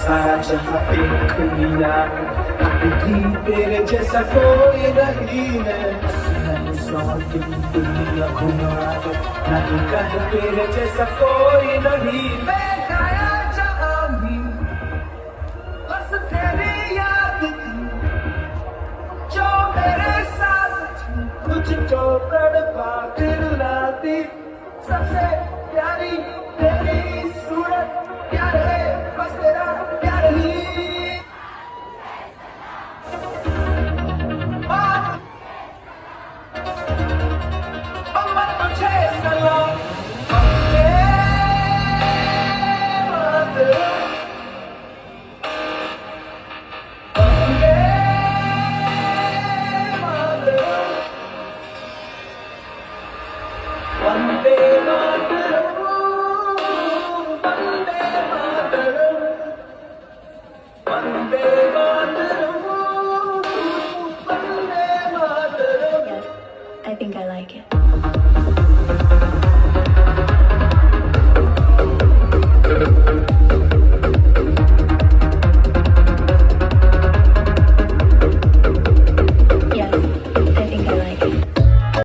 सारा जहाँ देख लिया अभी तेरे जैसा कोई नहीं है मैंने 100 दिन दुनिया घुमा नहीं कहे तेरे जैसा कोई नहीं मैं गाया जहाँ भी बस तेरी याद थी जो मेरे साथ थी मुझको तड़पा दिलाती सबसे प्यारी तेरी सूरत प्यार है बस तेरा प्यार ही मुझे सलाम Vande Mataram Vande Mataram Vande Mataram Vande Mataram Yes, I think I like it.